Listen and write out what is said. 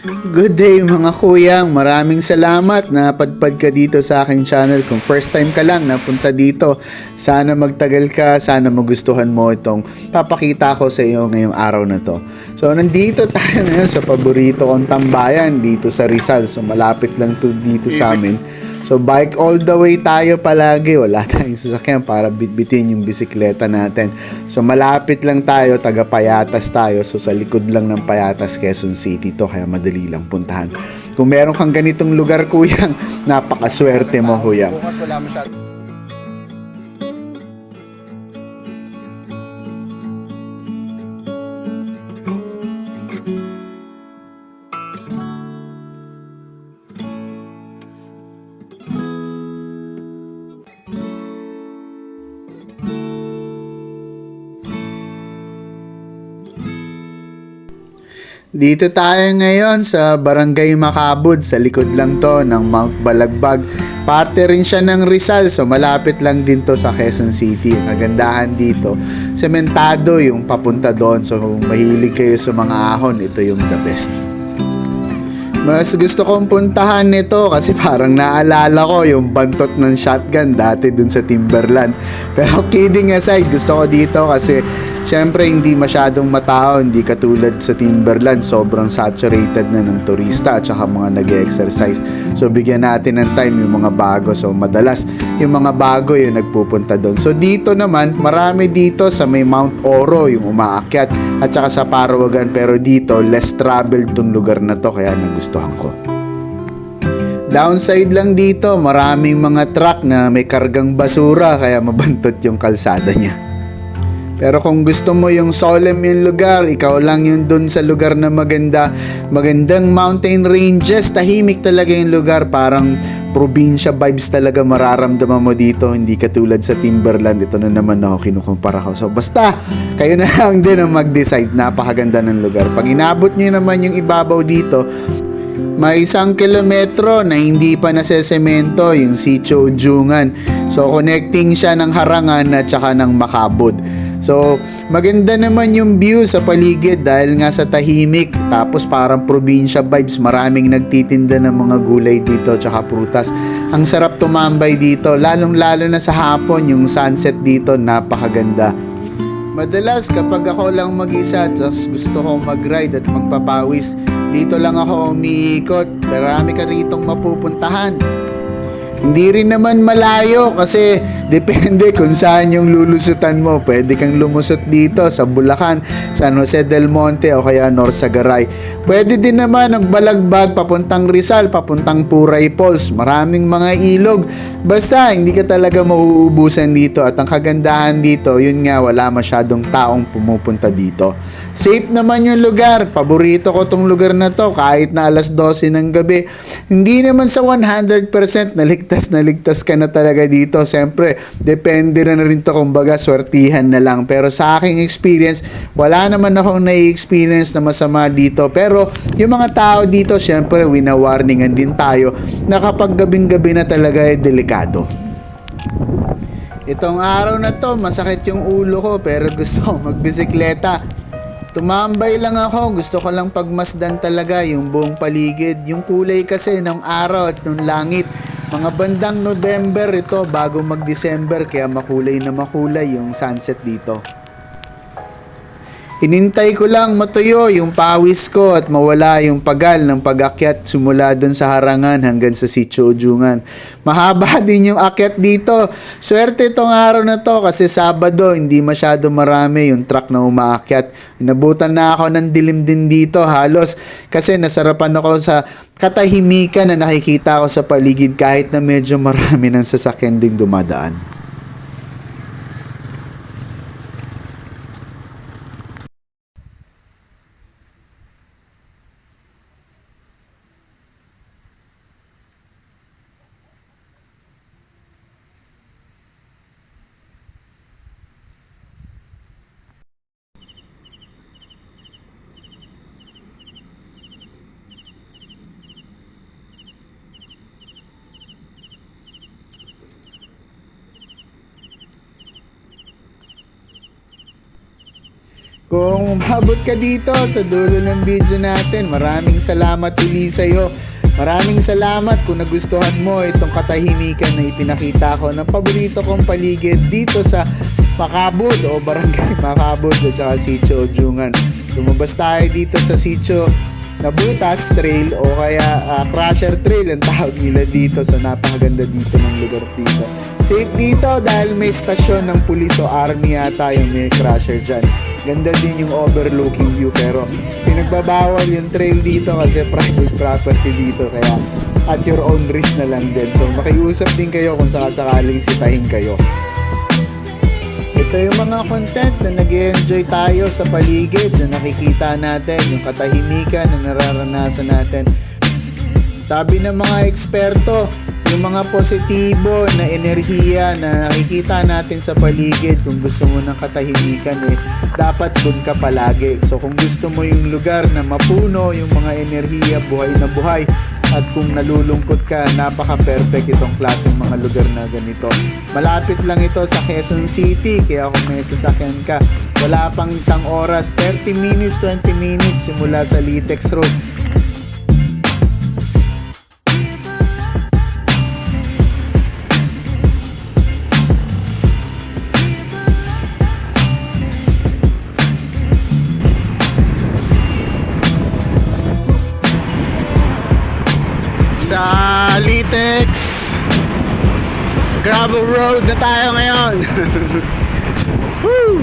Good day mga kuyang, maraming salamat na padpad ka dito sa aking channel. Kung first time ka lang napunta dito, sana magtagal ka, sana magustuhan mo itong papakita ko sa iyo ngayong araw na to. So nandito tayo ngayon sa paborito kong tambayan dito sa Rizal. So malapit lang to dito sa amin. So bike all the way tayo palagi, wala tayong sasakyan para bitbitin yung bisikleta natin. So malapit lang tayo, taga Payatas tayo. So sa likod lang ng Payatas, Quezon City to, kaya madali lang puntahan. Kung meron kang ganitong lugar kuyang, napakaswerte mo kuyang. Bukas wala masyado. Dito tayo ngayon sa Barangay Macabud, sa likod lang to ng Mount Balagbag. Parte rin siya ng Rizal, so malapit lang din to sa Quezon City. Ang kagandahan dito, sementado yung papunta doon. So kung mahilig kayo sa mga ahon, ito yung the best. Mas gusto kong puntahan nito kasi parang naalala ko yung bantot ng shotgun dati dun sa Timberland. Pero kidding aside, gusto ko dito kasi syempre hindi masyadong matao, hindi katulad sa Timberland, sobrang saturated na ng turista at saka mga nag-exercise. So bigyan natin ng time yung mga bago. So madalas yung mga bago yung nagpupunta doon. So dito naman, marami dito sa may Mount Oro yung umaakyat at saka sa Parawagan, pero dito less traveled tong lugar na to kaya nagustuhan ko. Downside lang dito, maraming mga truck na may kargang basura kaya mabantot yung kalsada niya. Pero kung gusto mo yung solemn yung lugar, ikaw lang yung dun sa lugar na magandang mountain ranges, tahimik talaga yung lugar, parang probinsya vibes talaga mararamdaman mo dito, hindi katulad sa Timberland. Ito na naman ako kinukumpara ko. So basta, kayo na lang din ang mag-decide, napakaganda ng lugar. Pag inabot nyo naman yung ibabaw dito, may 1 kilometro na hindi pa nasesemento yung Sitio Ujungan. So connecting siya ng Harangan at saka ng Macabud. So maganda naman yung view sa paligid dahil nga sa tahimik, tapos parang probinsya vibes, maraming nagtitinda ng mga gulay dito at saka prutas. Ang sarap tumambay dito, lalong lalo na sa hapon, yung sunset dito napakaganda. Madalas kapag ako lang mag-isa tapos gusto kong mag-ride at magpapawis, dito lang ako umiikot. Marami ka ritong mapupuntahan. Hindi rin naman malayo kasi depende kung saan yung lulusutan mo. Pwede kang lumusot dito sa Bulacan, San Jose del Monte o kaya Norsagaray. Pwede din naman ang Balagbag papuntang Rizal, papuntang Puray Falls. Maraming mga ilog. Basta hindi ka talaga mauubusan dito. At ang kagandahan dito, yun nga, wala masyadong taong pumupunta dito. Safe naman yung lugar. Paborito ko tong lugar na to kahit na alas 12 ng gabi. Hindi naman sa 100% na ligtas ka na talaga dito. Siyempre, depende na rin to, kumbaga swertihan na lang. Pero sa aking experience, wala naman akong na-experience na masama dito. Pero yung mga tao dito, siyempre, winawarningan din tayo na kapag gabing-gabi na talaga delikado. Itong araw na to, masakit yung ulo ko pero gusto ko magbisikleta. Tumambay lang ako, gusto ko lang pagmasdan talaga yung buong paligid. Yung kulay kasi ng araw at ng langit. Mga bandang November ito bago mag-December kaya makulay na makulay yung sunset dito. Hinintay ko lang matuyo yung pawis ko at mawala yung pagal ng pag-akyat simula dun sa Harangan hanggang sa Sitio Ujungan. Mahaba din yung akyat dito. Swerte itong araw na to kasi Sabado hindi masyado marami yung truck na umaakyat. Inabutan na ako ng dilim din dito halos kasi nasarapan ako sa katahimikan na nakikita ko sa paligid kahit na medyo marami ng sasakyan ding dumadaan. Kung umabot ka dito sa dulo ng video natin, maraming salamat uli sa'yo. Maraming salamat kung nagustuhan mo itong katahimikan na ipinakita ko ng paborito kong paligid dito sa Macabud o Barangay Macabud at saka Sitio Ojungan. Lumabas tayo dito sa Sitio Nabutas Trail o kaya Crusher Trail ang tawag nila dito. So napakaganda dito ng lugar dito. Safe dito dahil may stasyon ng pulis o army yata yung may crusher dyan. Ganda din yung overlooking view pero pinagbabawal yung trail dito kasi private property dito kaya at your own risk na lang din. So makiusap din kayo kung sakasakaling sitahin kayo. Ito yung mga content na nag-enjoy tayo sa paligid na nakikita natin, yung katahimikan na nararanasan natin. Sabi ng mga eksperto, yung mga positibo na enerhiya na nakikita natin sa paligid, kung gusto mo ng katahimikan dapat doon ka palagi. So kung gusto mo yung lugar na mapuno yung mga enerhiya, buhay na buhay, at kung nalulungkot ka, napaka-perfect itong klaseng mga lugar na ganito. Malapit lang ito sa Quezon City, kaya kung may sasakyan ka, wala pang isang oras, 30 minutes, 20 minutes simula sa Litex Road. Sa Litex gravel road na tayo ngayon. Woo!